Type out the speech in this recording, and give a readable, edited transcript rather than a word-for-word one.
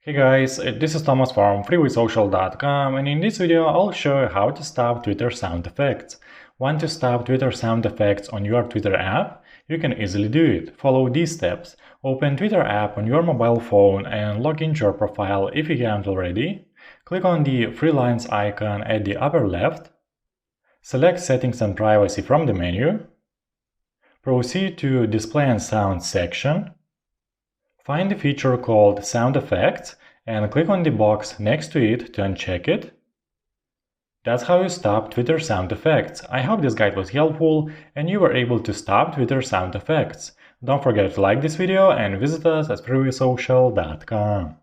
Hey guys, this is Thomas from freewaysocial.com, and in this video I'll show you how to stop Twitter sound effects. Want to stop Twitter sound effects on your Twitter app? You can easily do it. Follow these steps. Open Twitter app on your mobile phone and log into your profile if you haven't already. Click on the three lines icon at the upper left. Select Settings and Privacy from the menu. Proceed to Display and Sound section. Find the feature called Sound Effects and click on the box next to it to uncheck it. That's how you stop Twitter sound effects. I hope this guide was helpful and you were able to stop Twitter sound effects. Don't forget to like this video and visit us at freewaysocial.com.